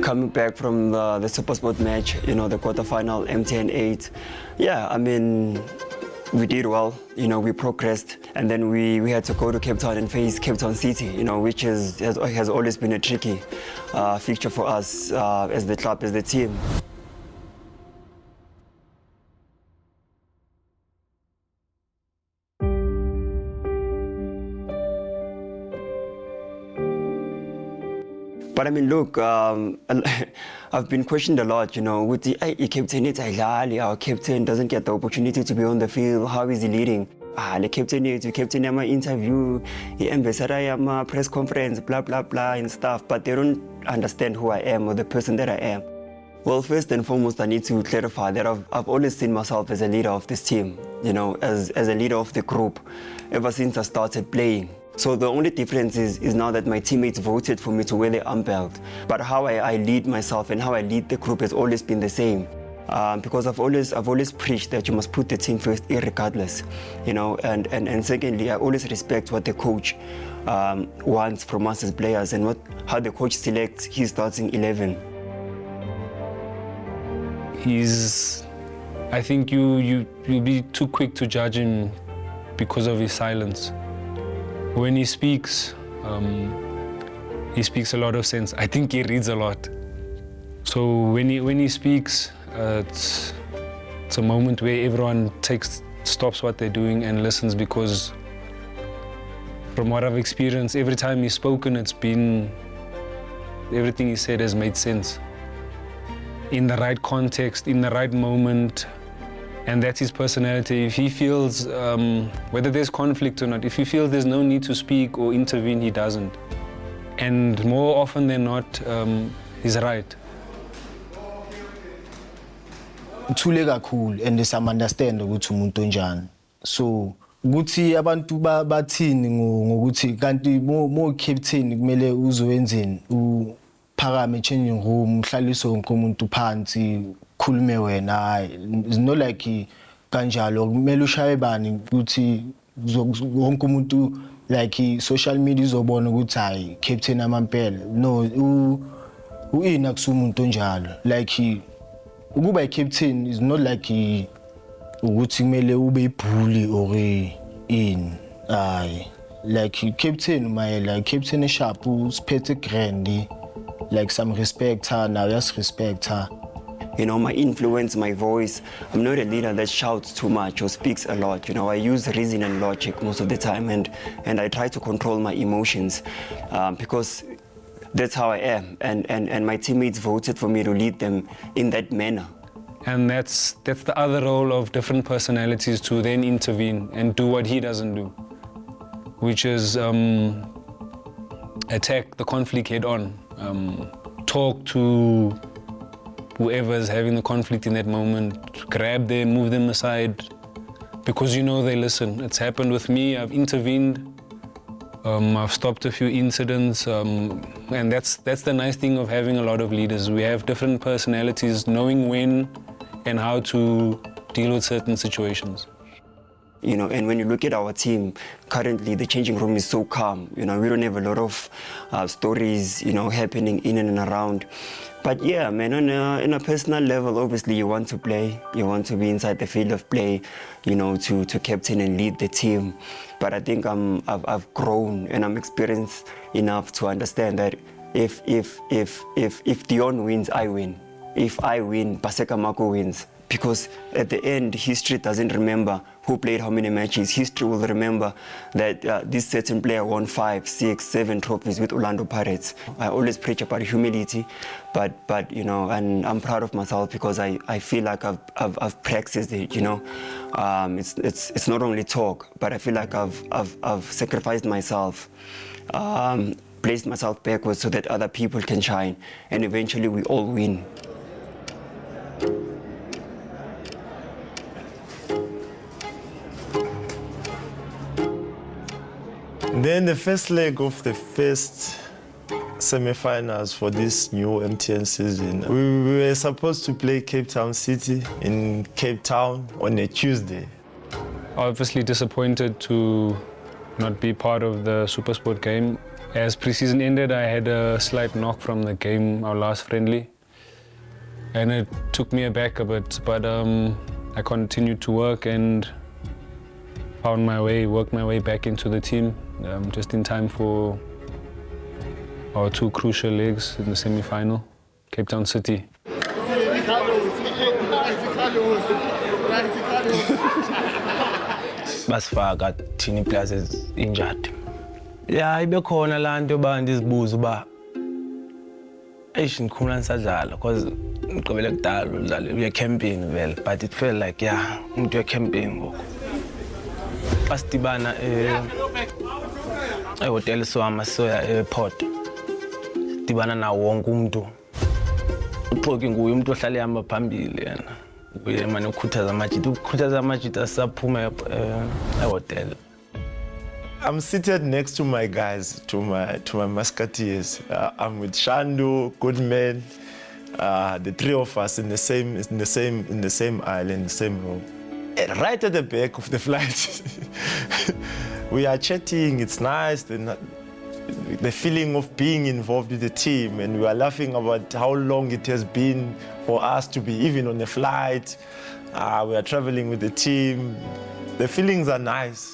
Coming back from the SuperSport match, the quarterfinal, MTN 8, yeah, I mean, we did well, we progressed, and then we had to go to Cape Town and face Cape Town City, which has always been a tricky fixture for us as the club, as the team. But I mean, look, I've been questioned a lot, with the captain, our captain doesn't get the opportunity to be on the field. How is he leading? The captain, my interview, the ambassador, press conference, blah, blah, blah, and stuff. But they don't understand who I am or the person that I am. Well, first and foremost, I need to clarify that I've always seen myself as a leader of this team, as a leader of the group, ever since I started playing. So the only difference is now that my teammates voted for me to wear the arm belt. But how I lead myself and how I lead the group has always been the same. Because I've always preached that you must put the team first, irregardless. And secondly, I always respect what the coach wants from us as players and how the coach selects his starting 11. I think you'll be too quick to judge him because of his silence. When he speaks a lot of sense. I think he reads a lot. So when he speaks, it's a moment where everyone stops what they're doing and listens, because from what I've experienced, every time he's spoken, everything he said has made sense. In the right context, in the right moment. And that's his personality. If he feels, whether there's conflict or not, if he feels there's no need to speak or intervene, he doesn't. And more often than not, he's right. Thule kakhulu and some understand ukuthi umuntu onjani. So ukuthi abantu bathini ngokuthi kanti mo captain kumele uzowenzeni uphakame changing room uhlaliswe wonke umuntu phansi khulume wena hayi it's not like kanjalo kumele ushaye bani ukuthi wonke umuntu like social media izobona ukuthi hayi captain amampela no uina kusumuntu onjalo like ukuba i-captain is not like ukuthi kumele ube ibhuli or in hayi like captain like captain esharp usiphethe grand like some respect her now just respect her. My influence, my voice. I'm not a leader that shouts too much or speaks a lot. I use reason and logic most of the time, and I try to control my emotions because that's how I am. And my teammates voted for me to lead them in that manner. And that's the other role of different personalities, to then intervene and do what he doesn't do, which is attack the conflict head on, talk to whoever's having the conflict in that moment, grab them, move them aside, because they listen. It's happened with me. I've intervened. I've stopped a few incidents, and that's the nice thing of having a lot of leaders. We have different personalities, knowing when and how to deal with certain situations. And when you look at our team, currently the changing room is so calm. We don't have a lot of stories, happening in and around. But yeah, man, on a personal level, obviously you want to play. You want to be inside the field of play, to captain and lead the team. But I think I've grown and I'm experienced enough to understand that if Dion wins, I win. If I win, Paseka Mako wins. Because at the end, history doesn't remember who played how many matches. History will remember that this certain player won 5, 6, 7 trophies with Orlando Pirates. I always preach about humility, but and I'm proud of myself because I feel like I've practiced it. It's not only talk, but I feel like I've sacrificed myself, placed myself backwards so that other people can shine, and eventually we all win. Then the first leg of the first semi-finals for this new MTN season, we were supposed to play Cape Town City in Cape Town on a Tuesday. Obviously disappointed to not be part of the SuperSport game. As pre-season ended, I had a slight knock from the game, our last friendly. And it took me aback a bit, but I continued to work and worked my way back into the team, just in time for our two crucial legs in the semi-final, Cape Town City. Basifaka thina players injured. Yeah, ibe khona la nto ba ndizibuza uba ngikhula ngisadlala because ngigqibele kudala udlala uye camping vele, but it felt like umuntu camping ngoku. Basidibana ehotel Swama soya airport. Dibana na wonke umuntu. Uxoki nguye umuntu ohlale ehamba phambili yena. Uye manje ukhuthaza amajita asaphuma ehotel. I'm seated next to my guys, to my Musketeers. I'm with Shandu, Goodman, the three of us in the same aisle, in the same room. Right at the back of the flight, we are chatting. It's nice, the feeling of being involved with the team, and we are laughing about how long it has been for us to be even on a flight. We are traveling with the team. The feelings are nice.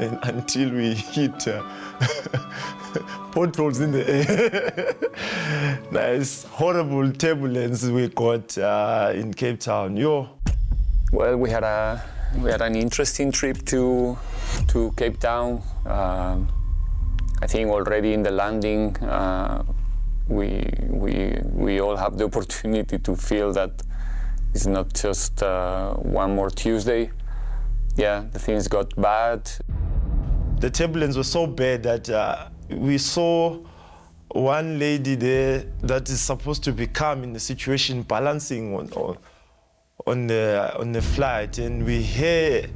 Until we hit potholes in the air. Nice, horrible turbulence we got in Cape Town. Well, we had an interesting trip to Cape Town. I think already in the landing, we all have the opportunity to feel that it's not just one more Tuesday. Yeah, the things got bad. The turbulence was so bad that we saw one lady there that is supposed to be calm in the situation, balancing on the flight, and we hear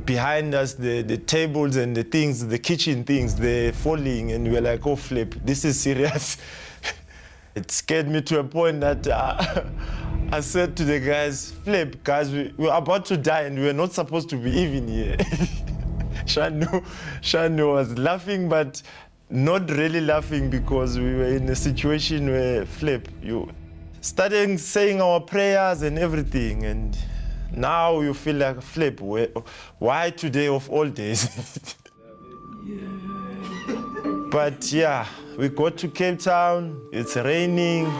behind us the tables and the things, the kitchen things, they're falling, and we're like, oh flip, this is serious. It scared me to a point that I said to the guys, flip, guys, we're about to die and we're not supposed to be even here. Shanu was laughing, but not really laughing because we were in a situation where, flip, you started saying our prayers and everything, and now you feel like, flip, why today of all days? But yeah, we got to Cape Town, it's raining.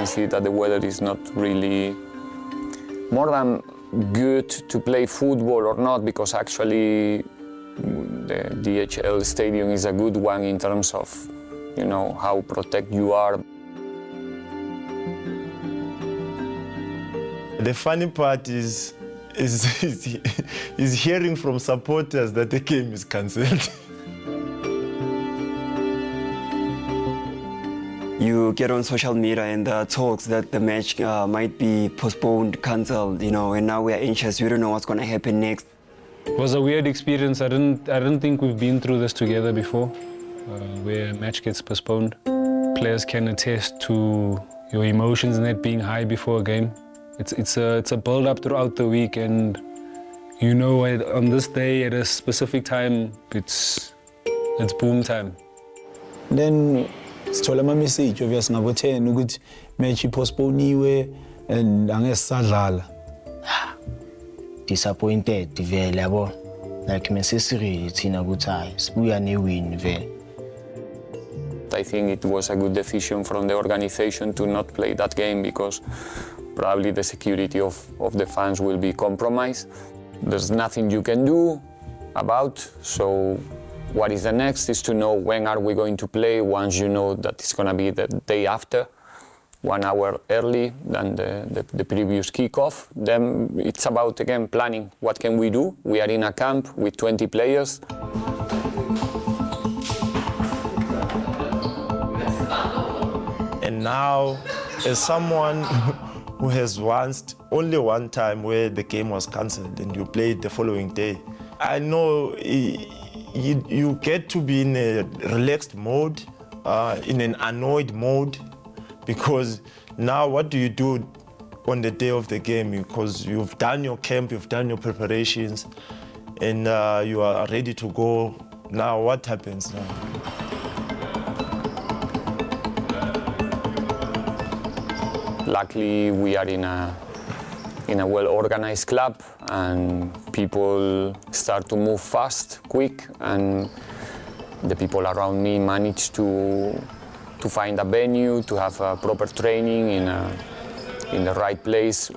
See that the weather is not really more than good to play football or not, because actually the DHL stadium is a good one in terms of, you know, how protected you are. The funny part is hearing from supporters that the game is cancelled. You get on social media and there are talks that the match might be postponed, cancelled, you know, and now we are anxious. We don't know what's going to happen next. It was a weird experience. I don't think we've been through this together before, where a match gets postponed. Players can attest to your emotions and that being high before a game. It's a build-up throughout the week, and you know, on this day at a specific time, it's boom time. Then sithola ama-message obvious ngabo 10 ukuthi match ipostponiwe and angesadlala. Disappointed vele yabo, like necessary thina ukuthi hayi sibuya ne-win vele. I think it was a good decision from the organization to not play that game, because probably the security of the fans will be compromised. There's nothing you can do about, so what is the next is to know when are we going to play. Once you know that it's going to be the day after, 1 hour early than the previous kickoff. Then it's about, again, planning. What can we do? We are in a camp with 20 players. And now, as someone who has only one time where the game was cancelled and you played the following day, I know you get to be in a relaxed mode, in an annoyed mode, because now what do you do on the day of the game? Because you've done your camp, you've done your preparations, and you are ready to go. Now what happens now? Luckily, we are in a well-organized club, and people start to move fast, quick, and the people around me manage to find a venue, to have a proper training in the right place.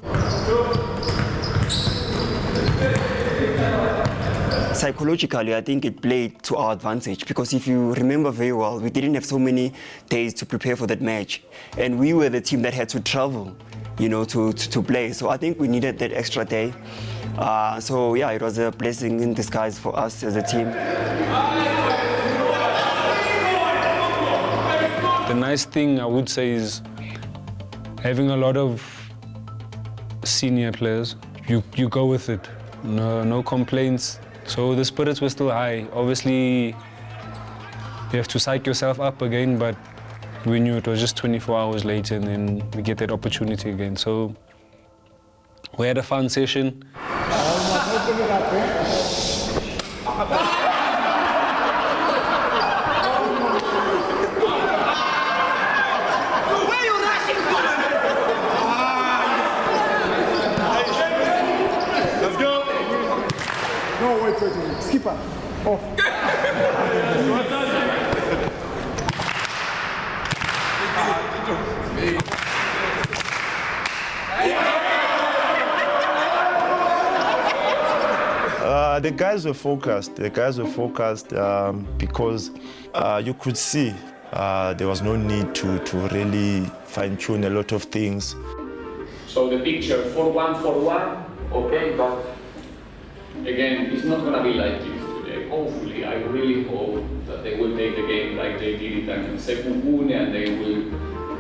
Psychologically, I think it played to our advantage, because if you remember very well, we didn't have so many days to prepare for that match, and we were the team that had to travel, to play. So I think we needed that extra day. So yeah, it was a blessing in disguise for us as a team. The nice thing I would say is having a lot of senior players. You go with it, no complaints. So the spirits were still high. Obviously, you have to psych yourself up again, but we knew it was just 24 hours later, and then we get that opportunity again. So we had a fun session. Skipper. Off. The guys were focused. Because you could see there was no need to really fine-tune a lot of things. So the picture 4-1, okay, but again, it's not going to be like this today. Hopefully, I really hope that they will take the game like they did it in Sekukune, and they will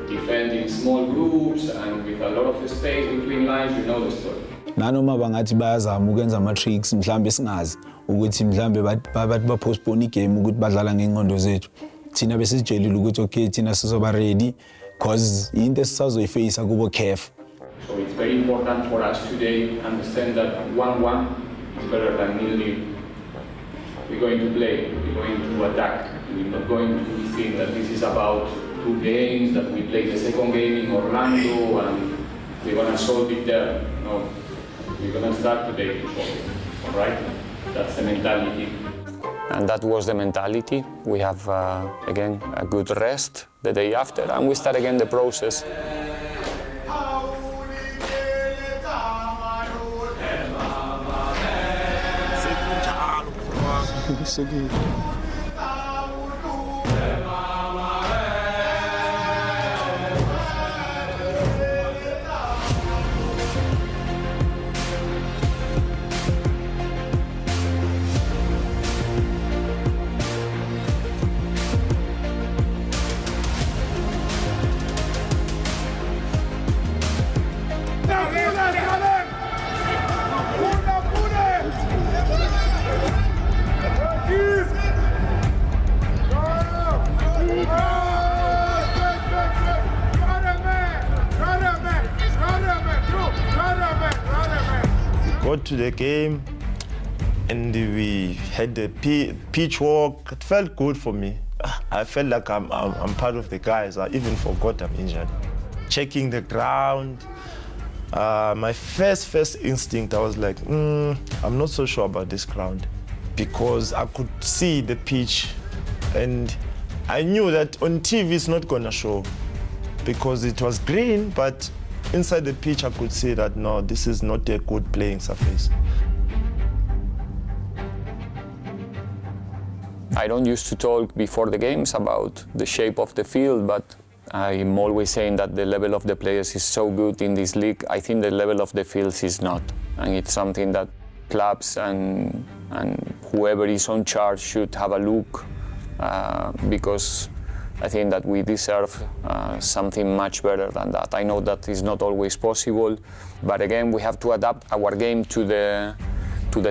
defend in small groups and with a lot of space between lines. You know the story. Nanoma bangathi bayazama ukwenza ama-tricks mhlambe singazi ukuthi mhlambe bathi bapostpone igame ukuthi badlala ngengqondo zethu. Thina besisijelile ukuthi okay, thina sizoba ready because into esisazoyifacea kubo CAF. So it's very important for us today to understand that 1-1 is better than 0-0. We're going to play, we're going to attack. We're not going to think that this is about 2 games, that we play the second game in Orlando and we're going to solve it there. No, we're going to start today to solve it, all right? That's the mentality. And that was the mentality. We have, again, a good rest the day after, and we start again the process. Got to the game and we had the pitch walk. It felt good for me. I felt like I'm part of the guys. I even forgot I'm injured. Checking the ground, my first instinct, I was like, I'm not so sure about this ground, because I could see the pitch and I knew that on TV it's not gonna show because it was green, but inside the pitch I could see that no, this is not a good playing surface. I don't used to talk before the games about the shape of the field, but I'm always saying that the level of the players is so good in this league. I think the level of the fields is not, and it's something that clubs and whoever is on charge should have a look, because I think that we deserve something much better than that. I know that is not always possible, but again, we have to adapt our game to the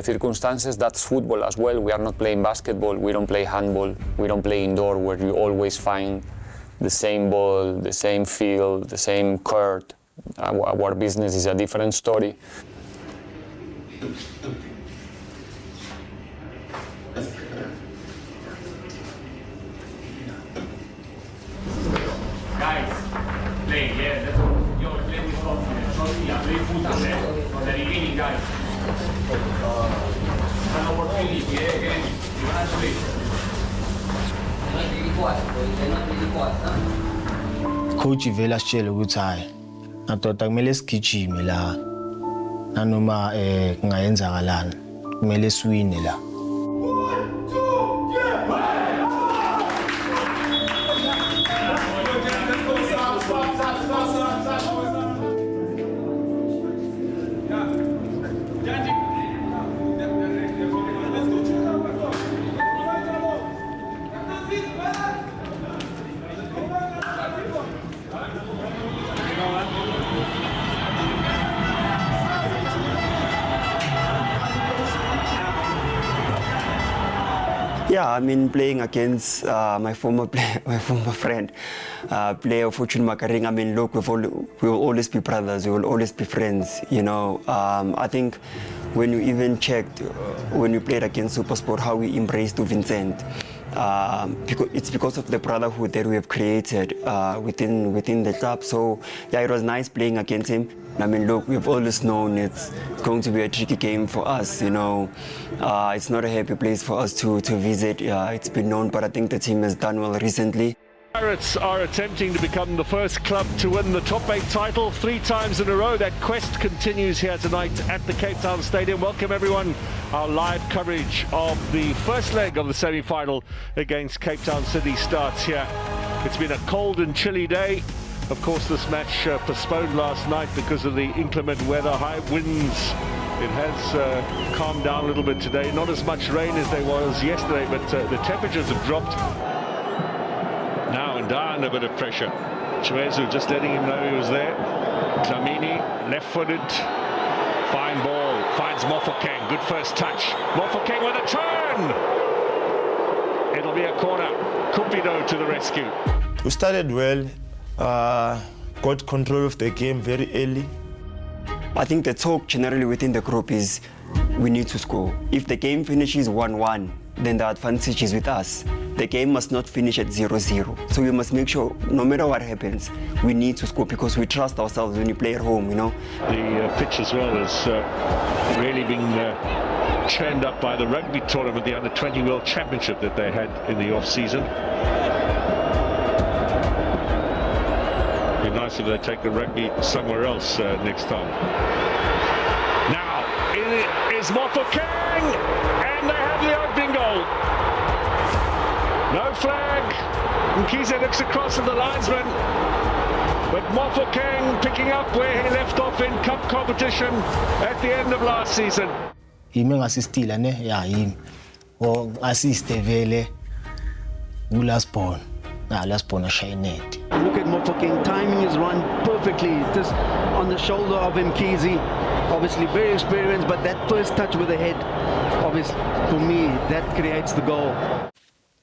circumstances. That's football as well. We are not playing basketball, we don't play handball, we don't play indoor where you always find the same ball, the same field, the same court. Our business is a different story. Guys, play, yeah, that's all. Yo, play with confidence. Play full time, for the beginning, guys. An opportunity, again. You want to play. Coach vele asitshele ukuthi hayi madoda kumele sigijime la nanoma kungayenzakalani kumele siwine la. Yeah, I mean, playing against my former friend, player Fortune Makaring. I mean, look, we will always be brothers. We will always be friends. You know, I think when you even checked when we played against SuperSport, how we embraced Vincent. It's because of the brotherhood that we have created within the club. So yeah, it was nice playing against him. I mean, look, we've always known it's going to be a tricky game for us. You know, it's not a happy place for us to visit. It's been known, but I think the team has done well recently. Pirates are attempting to become the first club to win the top 8 title 3 times in a row. That quest continues here tonight at the Cape Town Stadium. Welcome everyone. Our live coverage of the first leg of the semi-final against Cape Town City starts here. It's been a cold and chilly day. Of course, this match postponed last night because of the inclement weather, high winds. It has calmed down a little bit today. Not as much rain as there was yesterday, but the temperatures have dropped. Now Ndaya under a bit of pressure. Chiwezu just letting him know he was there. Dlamini, left-footed. Fine ball, finds Mofokeng. Good first touch. Mofokeng with a turn! It'll be a corner. Cupido to the rescue. We started well, got control of the game very early. I think the talk generally within the group is we need to score. If the game finishes 1-1, then the advantage is with us. The game must not finish at 0-0. So we must make sure, no matter what happens, we need to score because we trust ourselves when you play at home, you know. The pitch as well has really been churned up by the rugby tournament, the Under-20 World Championship that they had in the off-season. It'd be nice if they take the rugby somewhere else next time. Now, it is Mofokeng, and they have the opening goal. No flag. Mkhize looks across at the linesman. But Mofokeng picking up where he left off in cup competition at the end of last season. Yimi ngasistila ne ya yimi. O assiste vele last ball. Last ball ashayinet. Look at Mofokeng timing his run perfectly, just on the shoulder of Mkhize. Obviously very experienced, but that first touch with the head, obviously for me, that creates the goal.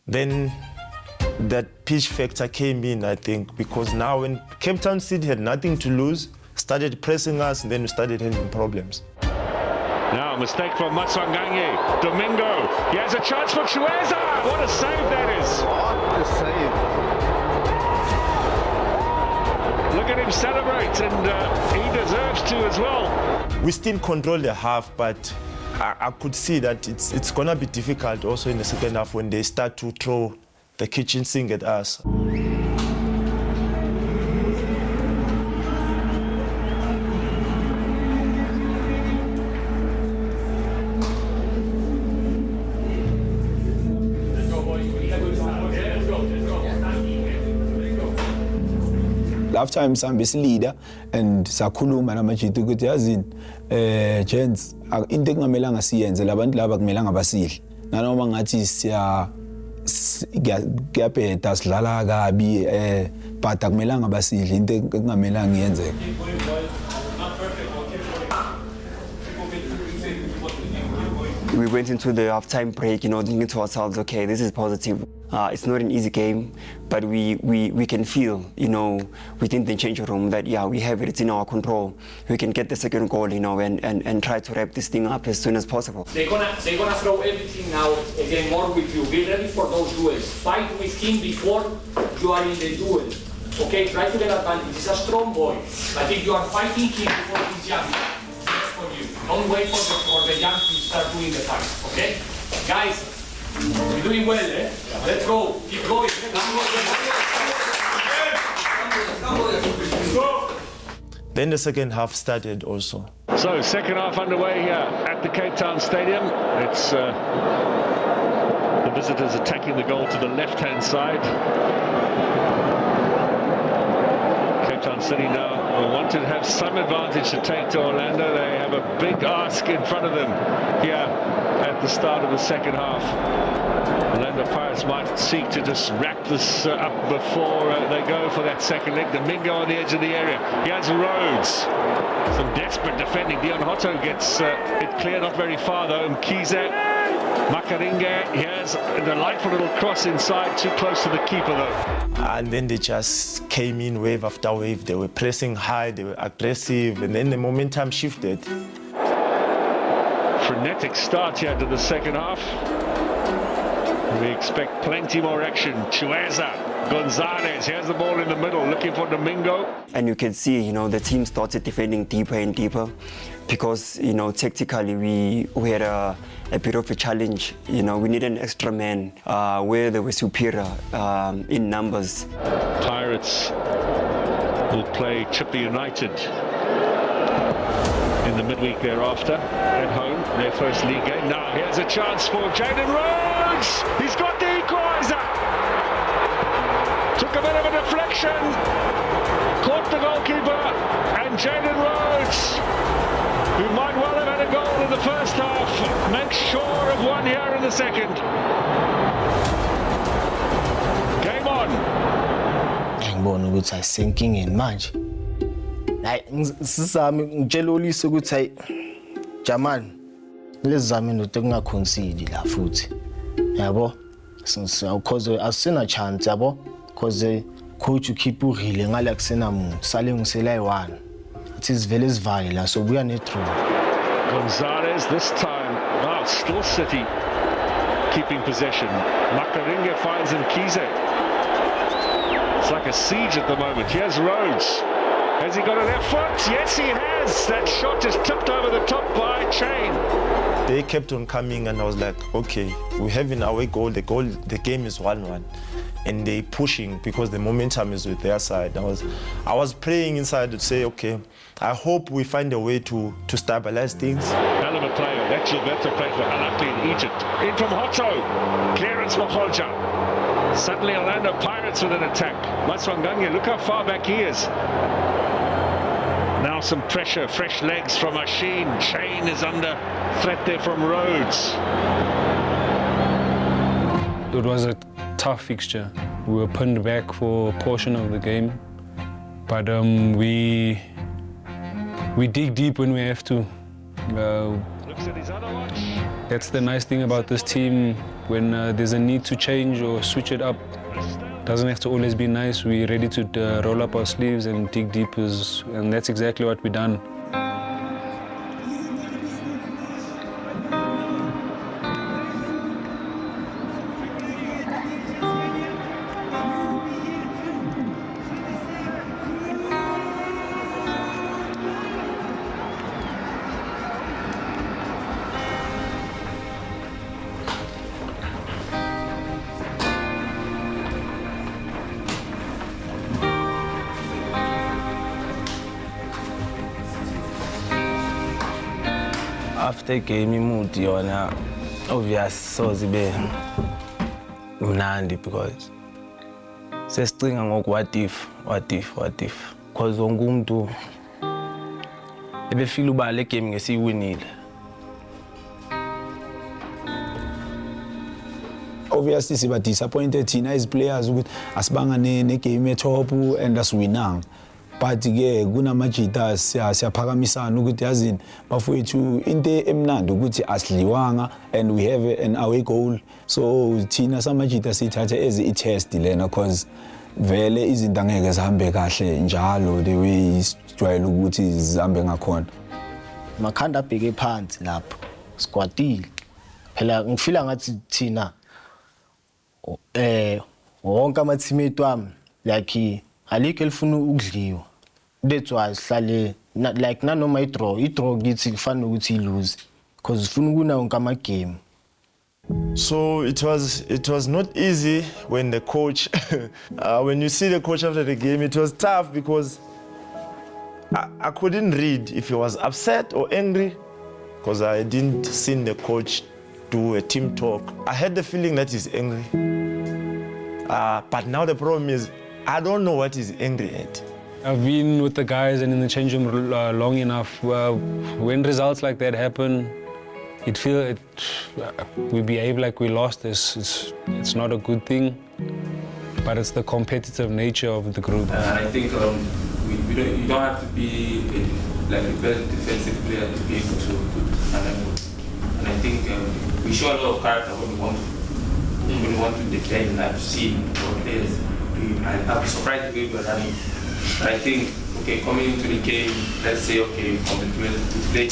Then that pitch factor came in, I think, because now when Cape Town City had nothing to lose, started pressing us, and then we started having problems. Now, mistake from Matswanganyi. Domingo, he has a chance for Chiweza. What a save that is. What a save. Look at him celebrate, and he deserves to as well. We still control the half, but I could see that it's going to be difficult also in the second half when they start to throw the kitchen sink at us. after time sambe leader and sakhuluma namajita ukuthi yazini gents into ekungamelanga siyenze labantu laba kumelanga basidle nanoma ngathi kuyabheda sidlala kabi but akumelanga basidle into ekungamelanga iyenzeke. We went into the halftime break, thinking to ourselves, okay, this is positive. It's not an easy game, but we can feel, within the changing room that, yeah, we have it, it's in our control. We can get the second goal, and try to wrap this thing up as soon as possible. They're gonna throw everything now again more with you. Be ready for those duels. Fight with him before you are in the duel. Okay, try to get advantage. He's a strong boy, but if you are fighting him before he's young, that's for you. Don't wait for the young to start doing the fight, okay? Guys, you're doing well, eh? Let's go. Keep going. Then the second half started also. So, second half underway here at the Cape Town Stadium. It's the visitors attacking the goal to the left-hand side. Cape Town City now wanted to have some advantage to take to Orlando. They have a big ask in front of them here at the start of the second half. Orlando Pirates might seek to just wrap this up before they go for that second leg. Domingo on the edge of the area. Here's Rhodes. Some desperate defending. Dion Hotto gets it clear, not very far though. Mkize, Makaringe. Here's a delightful little cross inside, too close to the keeper though. And then they just came in wave after wave. They were pressing high, they were aggressive, and then the momentum shifted. Frenetic start here to the second half. We expect plenty more action. Chueza, Gonzalez, here's the ball in the middle, looking for Domingo. And you can see, the team started defending deeper and deeper because, tactically we had a bit of a challenge. We needed an extra man where they were superior in numbers. Pirates will play Chippa United in the midweek thereafter at home, their first league game. Now here's a chance for Jaden Rhodes. He's got the equaliser. Took a bit of a deflection, caught the goalkeeper, and Jaden Rhodes, who might well have had a goal in the first half, makes sure of one here in the second. Game on. Ngibona ukuthi ayisenkingeni manje. Sisami ngitshela uLisa ukuthi hayi Jamani lezi zami into kungaconcede la futhi. Yabo? Because asina chance yabo because coach keep urile ngale kusena muntu sale ngisela yi1. It is vele sivale la so buya ne through. Gonzalez this time, still City keeping possession. Makaringe finds Mkize. It's like a siege at the moment. Here's Rhodes. Has he got a left foot? Yes, he has. That shot is tipped over the top by Chain. They kept on coming and I was like, okay, we have an away goal. The game is 1-1. And they pushing because the momentum is with their side. I was praying inside to say, okay, I hope we find a way to stabilize things. Hell of a player. That's Gilberto played for Al Ahly in Egypt. In from Hotto. Clearance for Holja. Suddenly Orlando Pirates with an attack. Maswanganye, look how far back he is. Now some pressure, fresh legs from Ashin. Chain is under threat there from Rhodes. It was a tough fixture. We were pinned back for a portion of the game, but we dig deep when we have to. Looks at his other watch. That's the nice thing about this team. When there's a need to change or switch it up, doesn't have to always be nice. We're ready to roll up our sleeves and dig deep, and that's exactly what we've done. After game mood yona obvious so zibe mnandi because sesicinga ngoku what if. Because wonke umuntu ebefila uba le game ngesiyiwinile. Obviously siba disappointed thina as players ukuthi asibanga ne game etop and asiwinanga. But ke kunamajita siyaphakamisana ukuthi yazini bafowethu into emnandi ukuthi asidliwanga and we have an away goal. So thina samajita sithatha as a test lena because vele izinto angeke zihambe kahle njalo the way sijwayele ukuthi zihambe ngakhona. Makhanda abheke phansi lapho sikwatile. Phela ngifila ngathi thina wonke ama-teammate wami like alikho elifuna ukudliwa. That's why sihlale like nanoma i-draw kithi kufanele ukuthi ilose because sifuna ukuna wonke ama-game. So it was not easy when the coach, when you see the coach after the game, it was tough because I couldn't read if he was upset or angry because I didn't see the coach do a team talk. I had the feeling that he's angry. But now the problem is, I don't know what he's angry at. I've been with the guys and in the change room long enough. When results like that happen, we behave like we lost this. It's not a good thing, but it's the competitive nature of the group. I think you don't have to be like a very defensive player to be able to handle it. And I think we show a lot of character when we want to defend. I've seen our players do. I'll be surprised if we were running. But I think, okay, coming into the game, let's say, okay, we played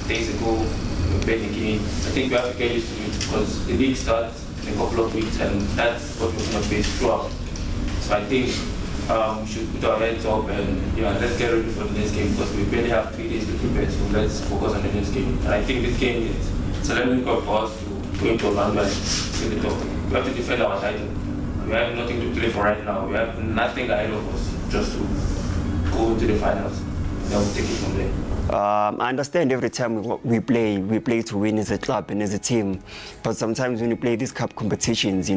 days ago, we played the game. I think we have to get used to it because the league starts in a couple of weeks and that's what we're going to face throughout. So I think we should put our heads up and let's get ready for the next game because we barely have 3 days to prepare, so let's focus on the next game. And I think this game is a learning curve for us to go into Orlando and see the top. We have to defend our title. We have nothing to play for right now. We have nothing ahead of us just to go to the finals. Then we'll take it from there. I understand every time we play to win as a club and as a team. But sometimes when you play these cup competitions, you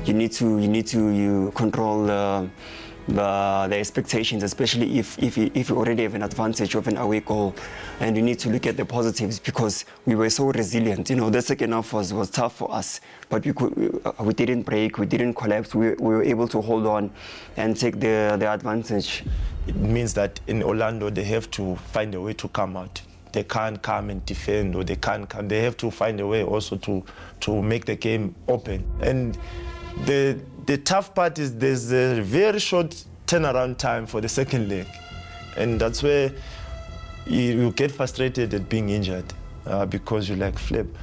need to control the expectations, especially if you already have an advantage of an away goal, and you need to look at the positives because we were so resilient. The second half was tough for us, but we didn't break, we didn't collapse. We were able to hold on and take the advantage. It means that in Orlando they have to find a way to come out. They can't come and defend, or they can't come. They have to find a way also to make the game open. And the tough part is there's a very short turnaround time for the second leg. And that's where you get frustrated at being injured because you're like, flip.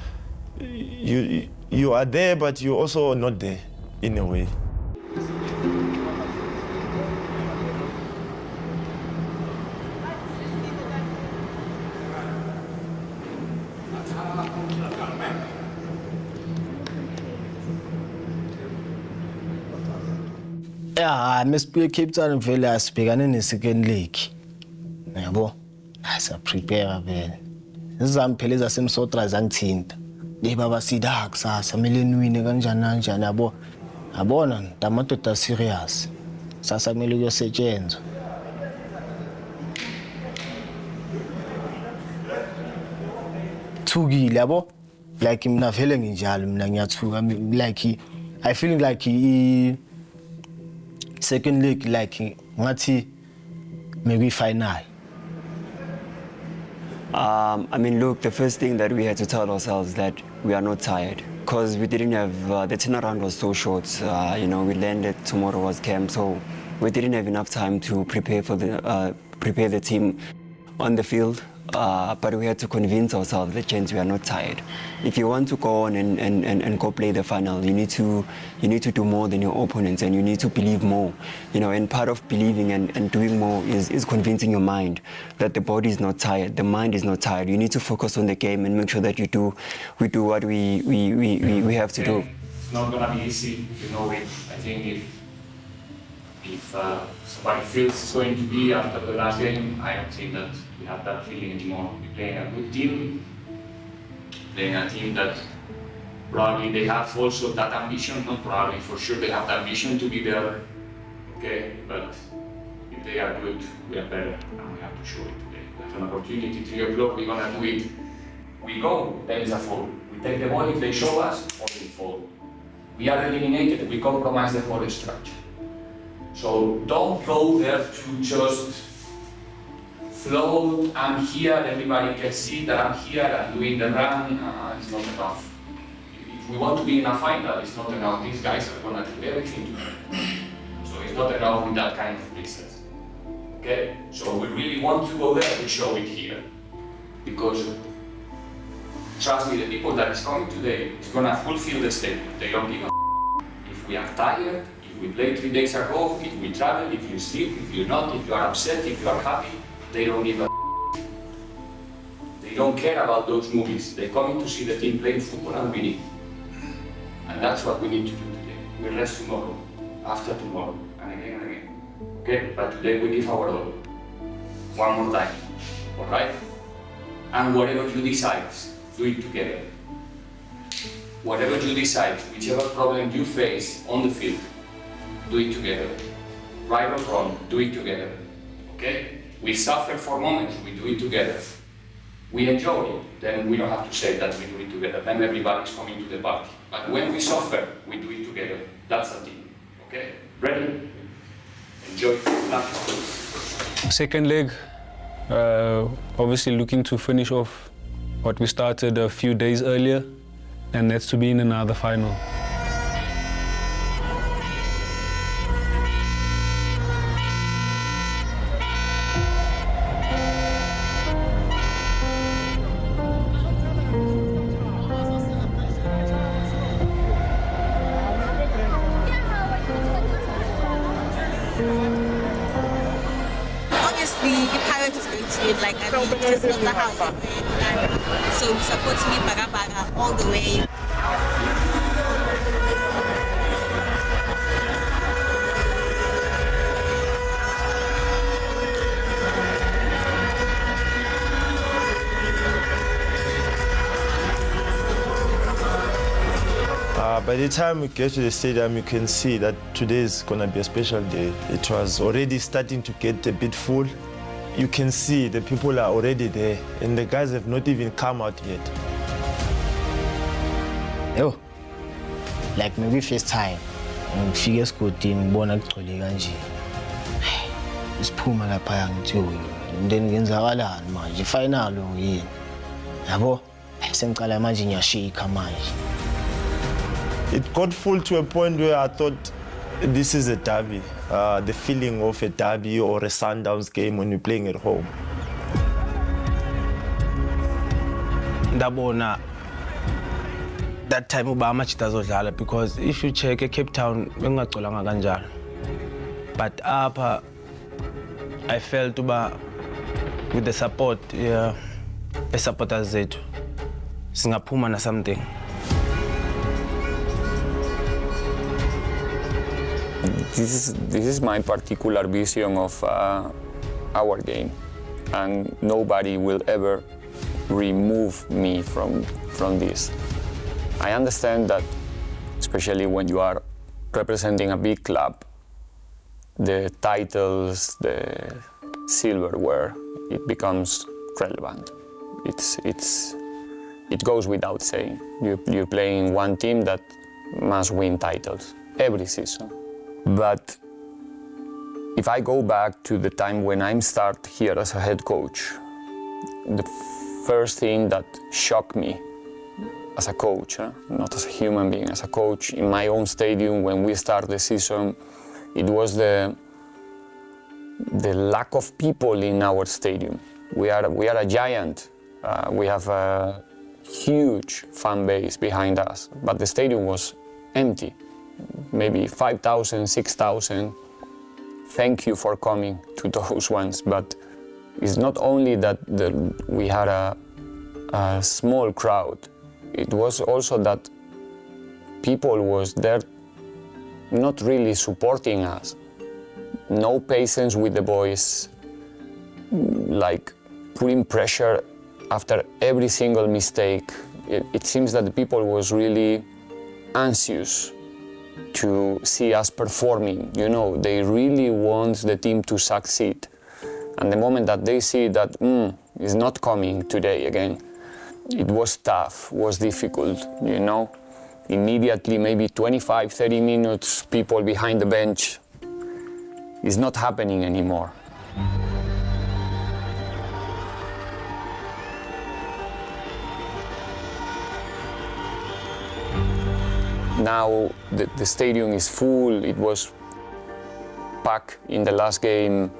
You are there, but you're also not there in a way. Yeah, mesibuye Cape Town vele asibhekane ne-second leg. Yabo? Prepare vele. Izami phela ezasemsotra zangithinta. Baba sida kusasa kumele niwine kanjani yabo. Yabona amadoda serious. Sasa kumele kuyosetshenzwa. Thukile yabo? Like mina vele nginjalo mina ngiyathuka like I feeling like second leg like ngathi maybe final. I mean, look, the first thing that we had to tell ourselves that we are not tired because we didn't have, the turnaround was so short. We learned that tomorrow was camp, so we didn't have enough time to prepare the team on the field. But we had to convince ourselves that, gents, we are not tired. If you want to go on and go play the final, you need to do more than your opponents, and you need to believe more. And part of believing and doing more is convincing your mind that the body is not tired, the mind is not tired. You need to focus on the game and make sure that we do what we have to do. It's not gonna be easy, you know it. I think if somebody feels it's going to be after the last game, I don't think that we have that feeling anymore. We're playing a good team, playing a team that Probably they have also that ambition, not probably, for sure they have the ambition to be there, okay? But if they are good, we are better, and we have to show it today. We have an opportunity, 3 o'clock, we're gonna do it. We go, there is a fall. We take the ball, if they show us, or we fall. We are eliminated, we compromise the whole structure. So don't go there to just float, I'm here, everybody can see that I'm here, I'm doing the run, it's not enough. If we want to be in a final, it's not enough. These guys are gonna do everything to win. So it's not enough with that kind of business. Okay? So we really want to go there, we show it here. Because trust me, the people that is coming today is gonna fulfill the statement. They don't give a if we are tired, if we played 3 days ago, if we travel, if you sleep, if you're not, if you are upset, if you are happy, they don't give a They don't care about those movies. They're coming to see the team playing football and winning. And that's what we need to do today. We rest tomorrow, after tomorrow, and again and again. Okay? But today we give our all. One more time. Alright? And whatever you decide, do it together. Whatever you decide, whichever problem you face on the field, do it together. Right or wrong, do it together. Okay? We suffer for moments, we do it together. We enjoy it, then we don't have to say that we do it together. Then everybody's coming to the party. But when we suffer, we do it together. That's a team. Okay? Ready? Enjoy. Second leg, obviously looking to finish off what we started a few days earlier, and that's to be in another final. Obviously, the Pirates is going to win, like, I mean, it's not a house. So we support me Baga Baga all the way. By the time we get to the stadium, you can see that today is going to be a special day. It was already starting to get a bit full. You can see the people are already there, and the guys have not even come out yet. Yo, like maybe first time, ngifike esigodini ngibona kugcwele kanje. Isiphuma lapha ngithi then ngenzakalani manje final yini. Yabo, sengicala manje ngiyashika manje. It got full to a point where I thought this is a derby, the feeling of a derby or a Sundowns game when you're playing at home. Ndabona that time uba amajita azodlala, because if you check Cape Town bengagcolanga kanjalo. But apha I felt uba with the support supporters zethu singaphuma na something. This is my particular vision of our game, and nobody will ever remove me from this. I understand that, especially when you are representing a big club, the titles, the silverware, it becomes relevant. It goes without saying. You're playing one team that must win titles every season. But if I go back to the time when I start here as a head coach, the first thing that shocked me as a coach, not as a human being, as a coach in my own stadium when we start the season, it was the lack of people in our stadium. We are a giant. We have a huge fan base behind us, but the stadium was empty. Maybe 5,000, 6,000. Thank you for coming to those ones. But it's not only that we had a small crowd. It was also that people was there not really supporting us. No patience with the boys, like putting pressure after every single mistake. it seems that the people was really anxious to see us performing. You know, they really want the team to succeed. And the moment that they see that it's not coming today again, it was tough, was difficult, you know. Immediately, maybe 25, 30 minutes, people behind the bench, it's not happening anymore. Now the stadium is full. It was packed in the last game,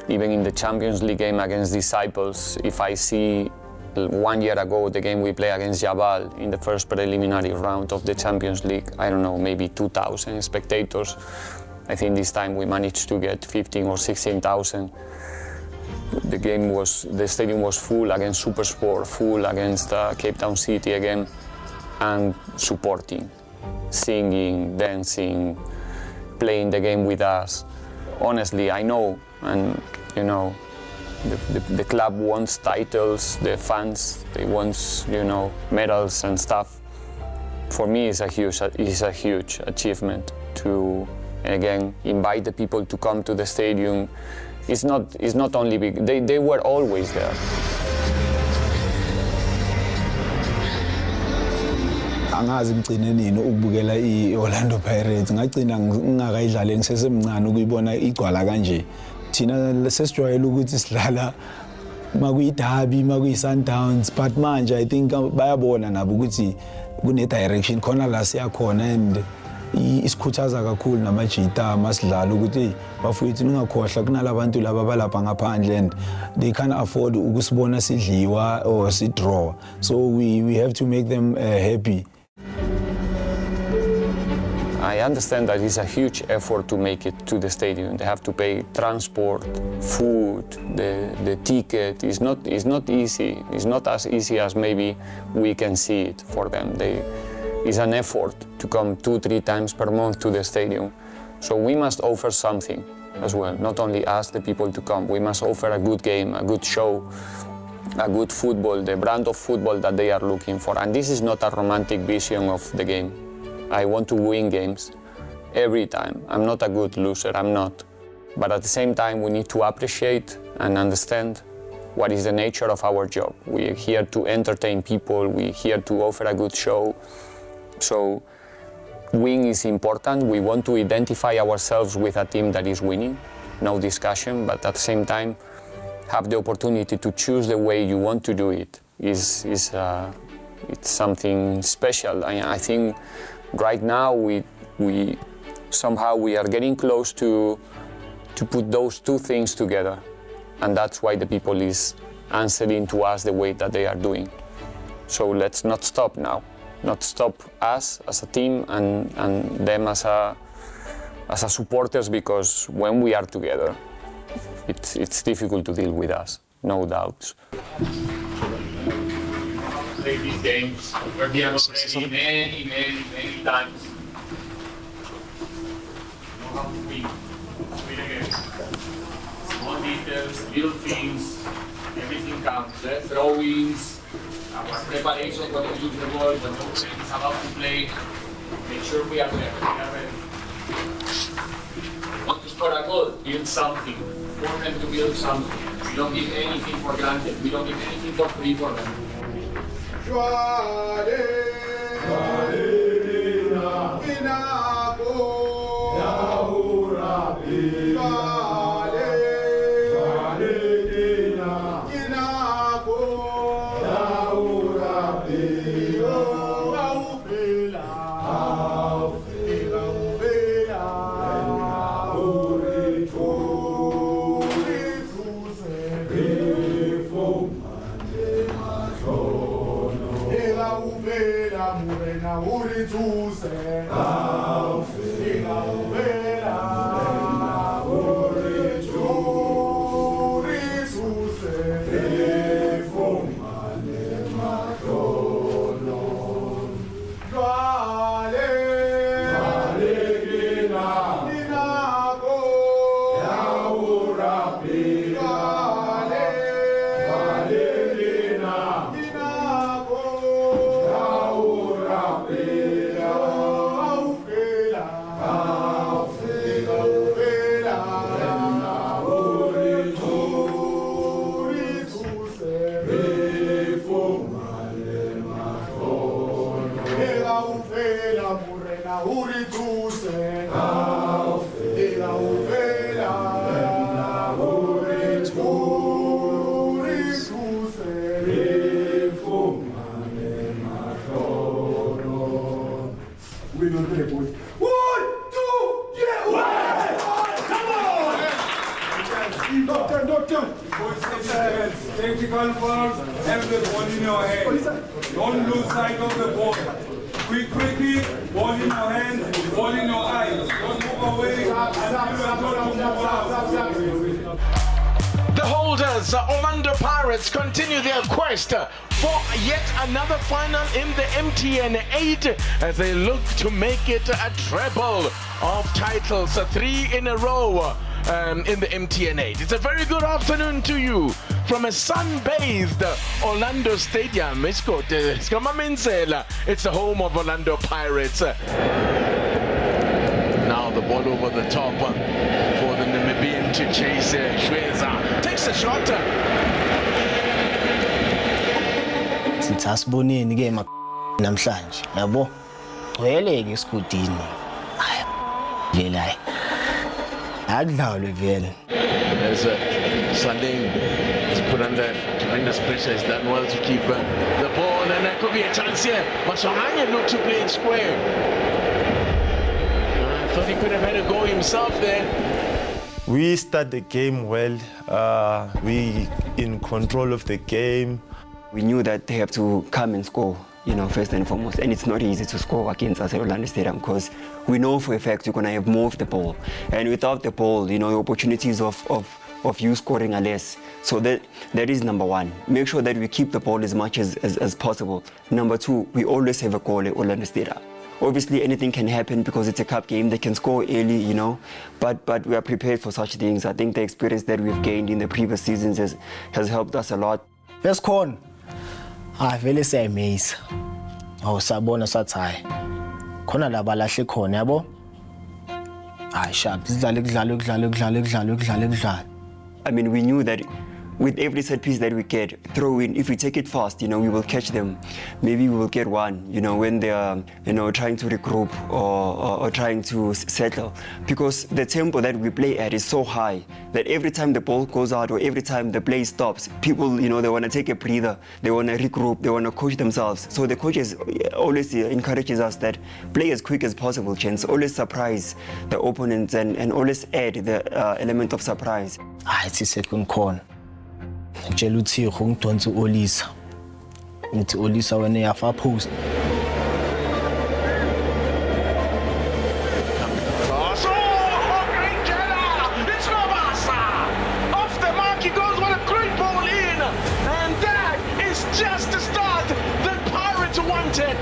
even in the Champions League game against Disciples. If I see 1 year ago the game we played against Jabal in the first preliminary round of the Champions League, I don't know, maybe 2,000 spectators. I think this time we managed to get 15 or 16,000. The stadium was full against Supersport, full against Cape Town City again, and supporting, singing, dancing, playing the game with us. Honestly, I know, and you know, the club wants titles, the fans, they want, you know, medals and stuff. For me, it's a huge achievement to, again, invite the people to come to the stadium. It's not only big, they were always there. Angazi ngicine nini ukubukela iOrlando Pirates, ngagcina ngingakayidlali ngisesemncane ukuyibona igcwala kanje. Thina sesijwayele ukuthi sidlala makuyiderby, makuyi-Sundowns, but manje I think bayabona nabo ukuthi kune direction khona la siyakhona, and isikhuthaza kakhulu namajita masidlala ukuthi bafowethu ningakhohlwa kunalabantu laba balapha ngaphandle and they can't afford ukusibona sidliwa or sidraw, so we have to make them happy. I understand that it's a huge effort to make it to the stadium. They have to pay transport, food, the ticket. It's not easy. It's not as easy as maybe we can see it for them. It's an effort to come 2-3 times per month to the stadium. So we must offer something as well. Not only ask the people to come. We must offer a good game, a good show, a good football, the brand of football that they are looking for. And this is not a romantic vision of the game. I want to win games every time. I'm not a good loser, I'm not. But at the same time, we need to appreciate and understand what is the nature of our job. We're here to entertain people, we're here to offer a good show. So win is important. We want to identify ourselves with a team that is winning, no discussion, but at the same time, have the opportunity to choose the way you want to do it. It's something special. I think right now we somehow we are getting close to put those two things together, and that's why the people is answering to us the way that they are doing. So let's not stop now, not stop us as a team and them as a supporters, because when we are together, it's difficult to deal with us, no doubts. Play these games. We're here already many times. You know how to win. Win again. Small details, little things, everything counts. Throw-ins, our preparation when we use the ball, when the opponent is about to play. Make sure we are there. We are ready. Want to score a goal? Build something. For them to build something. We don't give anything for granted. We don't give anything for free for them. Technical fouls, have the ball in your hand. Don't lose sight of the ball. Quickly, ball in your hand, ball in your eyes. Don't move away The holders, Orlando Pirates, continue their quest for yet another final in the MTN 8 as they look to make it a treble of titles, 3 in a row in the MTN 8. It's a very good afternoon to you from a sun-bathed Orlando Stadium. It's the home of Orlando Pirates. Now the ball over the top for the Namibian to chase Shweza. Takes a shot. Sithi asiboneni ke namhlanje yabo gcwele ke esikudini hayi vele hayi akudlalwe vele as Salim is put under tremendous pressure. He's done well to keep the ball, and there could be a chance here. Maswahanya looked to play it square. I thought he could have had a go himself there. We start the game well. We in control of the game. We knew that they have to come and score, first and foremost. And it's not easy to score against us at Orlando Stadium because we know for a fact you're going to have more of the ball. And without the ball, the opportunities of you scoring are less. So that is number one. Make sure that we keep the ball as much as possible. Number two, we always have a goal at Orlando Stadium. Obviously, anything can happen because it's a cup game. They can score early, but we are prepared for such things. I think the experience that we've gained in the previous seasons has helped us a lot. First corner. Vele siyayimisa awusabona sathi hayi khona la balahle khona yabo hayi sharp sidlale. I mean, we knew that with every set piece that we get, throw in, if we take it fast, we will catch them. Maybe we will get one, when they are, trying to regroup or trying to settle. Because the tempo that we play at is so high that every time the ball goes out or every time the play stops, people, they want to take a breather, they want to regroup, they want to coach themselves. So the coaches always encourages us that play as quick as possible, chance. Always surprise the opponents and always add the element of surprise. It's a second corner. Ngitshela uthi ngidonsa uOlisa. Ngithi Olisa wena yafa post. Off the mark he goes with a great ball in, and that is just the start. The Pirates wanted.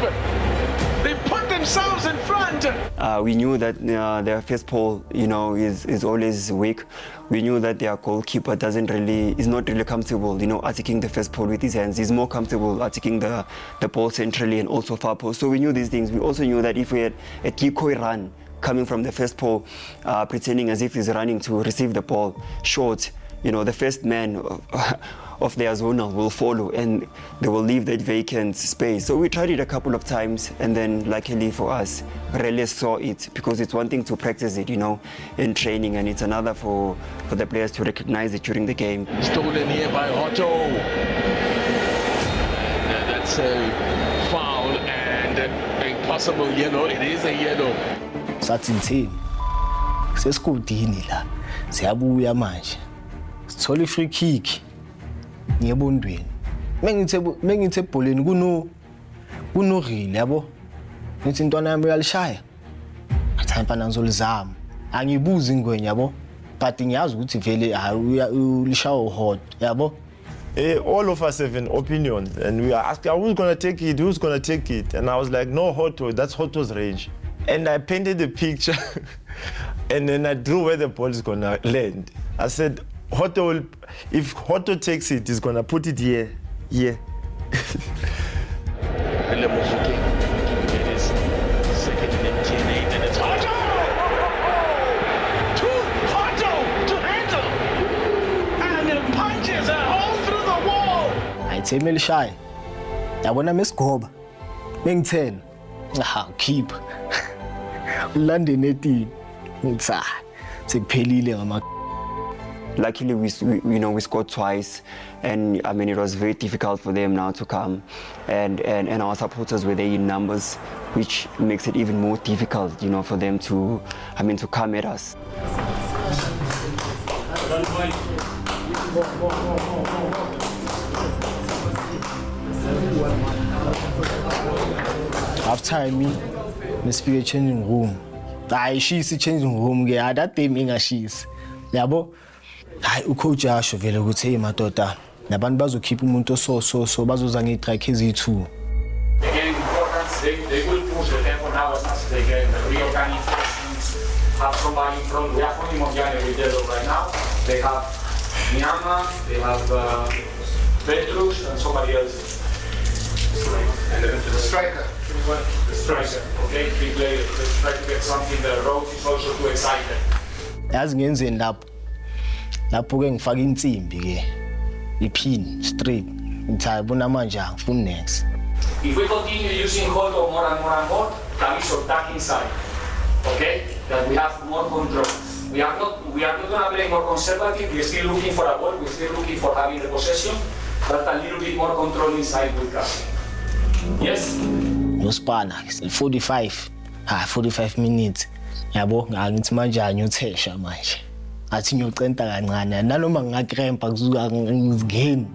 They put themselves in front. We knew that their first ball, is always weak. We knew that their goalkeeper is not really comfortable, attacking the first ball with his hands. He's more comfortable attacking the ball centrally and also far post. So we knew these things. We also knew that if we had a decoy run coming from the first ball, pretending as if he's running to receive the ball short, the first man of their zonal will follow and they will leave that vacant space. So we tried it a couple of times, and then luckily for us, Rele saw it, because it's one thing to practice it, in training, and it's another for the players to recognize it during the game. Stolen here by Otto. That's a foul and a possible yellow. It is a yellow. Sathi ngithini? Sesikudini la. Siyabuya manje. Sithola free kick. Ngiyebondweni. Mengithe ebholeni kuno real yabo. Ngithi intwana yami uyalishaya. Athi mfana ngizolizama. Angibuzi ingwenya yabo. But ngiyazi ukuthi vele ulishawa hot yabo. All of us have an opinion, and we are asking who's going to take it, and I was like, no, Hotto, that's Hotto's range. And I painted the picture and then I drew where the ball is going to land. I said, if Hotto takes it, he's going to put it here. Ayithemeli shaya. Yabona mesigoba. Bengithena. Keep. London ethi. Ngitsa. Sekuphelile ngama. Luckily, we scored twice, and I mean it was very difficult for them now to come, and our supporters were there in numbers, which makes it even more difficult, for them to come at us. Half time nesifike changing room. Ayishisi changing room ke that team ingashisi. Yabo? Hayi ucoach yasho vele ukuthi hey madoda nabantu bazokhipha umuntu so bazoza ngestrike ezithu. Again, importance, they will push the tempo now as much as they can. The real kind of things have somebody in front. We have only Mongiani with Delo right now. They have Miyama, they have Petrus, and somebody else. And the striker. The striker, okay? Three players. Let's try to get something. The road is also too excited. Yazi ngenzeni lapho ke ngifaka insimbi ke ipin straight ngithayibona manje angifuni next. If we continue using Hoto more and more and more, that is our attacking side. Okay? That we have more control. We are not going to play more conservative. We're still looking for a ball. We're still looking for having the possession, but a little bit more control inside with us. Yes? Nospana 45 minutes. Yabo ngithi manje anyothesha manje. Athi ngiyocenta kancane nanoma ngingakrempa kuzuka ngizigeni.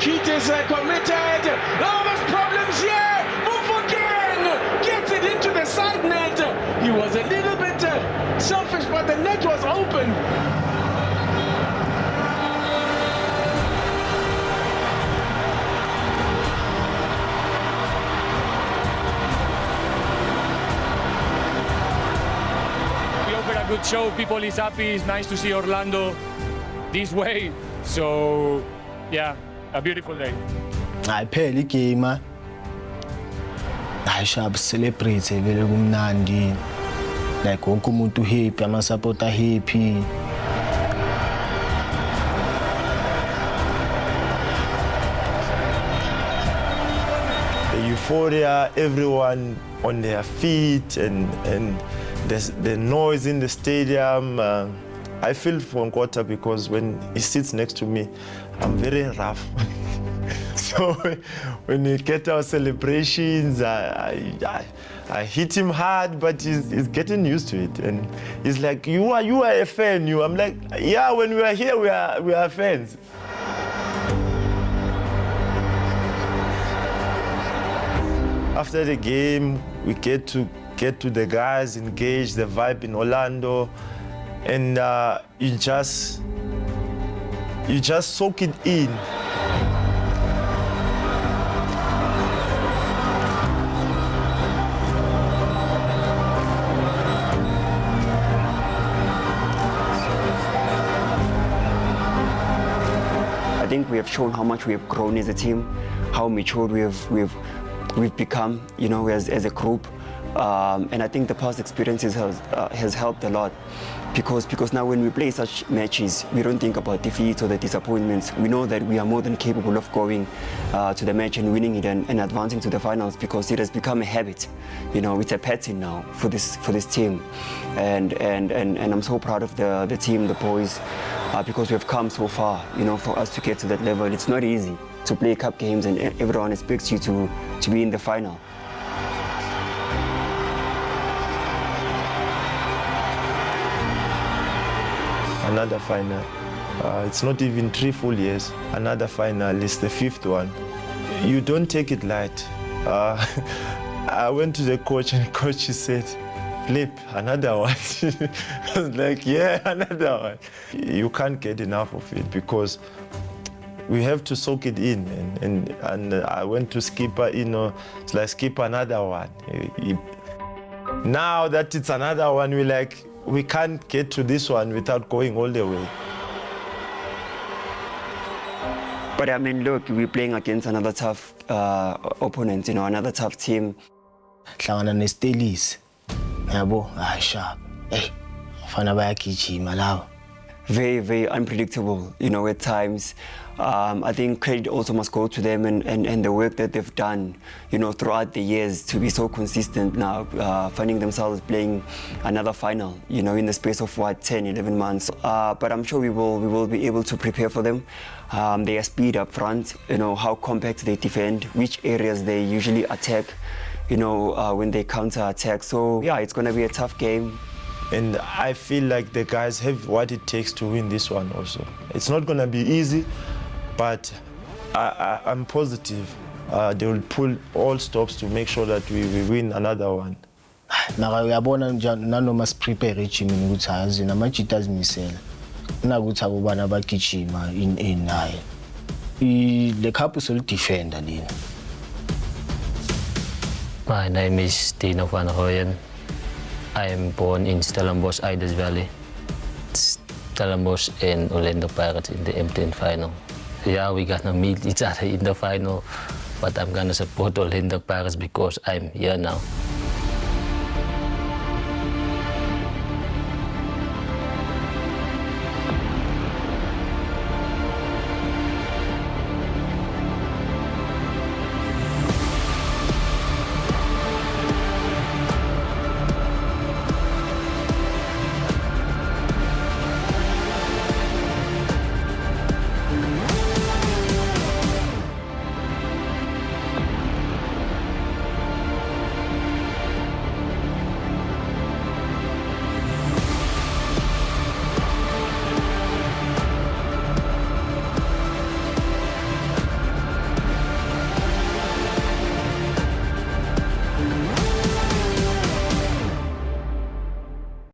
Keith is committed. Oh, there's problems here. Move again. Gets it into the side net. He was a little bit selfish, but the net was open. We offer a good show. People is happy. It's nice to see Orlando this way. So, yeah. A beautiful day. Hayi phela igame. Hayi shab celebrate vele kumnandi. Like wonke umuntu happy, ama supporter happy. The euphoria, everyone on their feet, and the noise in the stadium. I feel for Nkota because when he sits next to me, I'm very rough. So when we get our celebrations, I hit him hard, but he's getting used to it. And he's like, you are a fan. I'm like, yeah, when we are here, we are fans. After the game, we get to the guys, engage the vibe in Orlando, and you just soak it in. I think we have shown how much we have grown as a team, how mature we've become, you know, as a group. And I think the past experiences has helped a lot because now when we play such matches, we don't think about defeats or the disappointments. We know that we are more than capable of going to the match and winning it and advancing to the finals because it has become a habit. You know, it's a pattern now for this team. And I'm so proud of the team, the boys, because we have come so far. You know, for us to get to that level, it's not easy to play cup games and everyone expects you to be in the final. Another final. It's not even 3 full years. Another final is the 5th one. You don't take it light. I went to the coach and the coach said, Flip, another one. I was like, yeah, another one. You can't get enough of it because we have to soak it in. And I went to Skipper, you know, it's like Skipper, another one. Now that it's another one, we're like, we can't get to this one without going all the way. But I mean, look, we're playing against another tough opponent, you know, another tough team. Hlangana neStelis. Yabo, sharp. Hey, fana bayagijima lawo. Very, very unpredictable, you know, at times. I think credit also must go to them and the work that they've done, you know, throughout the years to be so consistent now, finding themselves playing another final, you know, in the space of, 10, 11 months. But I'm sure we will be able to prepare for them. Their speed up front, you know, how compact they defend, which areas they usually attack, you know, when they counter-attack. So, yeah, it's going to be a tough game. And I feel like the guys have what it takes to win this one also. It's not going to be easy, but I'm positive they will pull all stops to make sure that we win another one. Mara uyabona nanoma siprepare ejimini ukuthi hazi namajita azimisela kunakuthi akubana bagijima in naye le cup is all defender lena. My name is Tino van Rooyen. I am born in Stellenbosch, Iders Valley. Stellenbosch and Orlando Pirates in the MTN final. Yeah, we're gonna meet each other in the final, but I'm gonna support Orlando Pirates because I'm here now.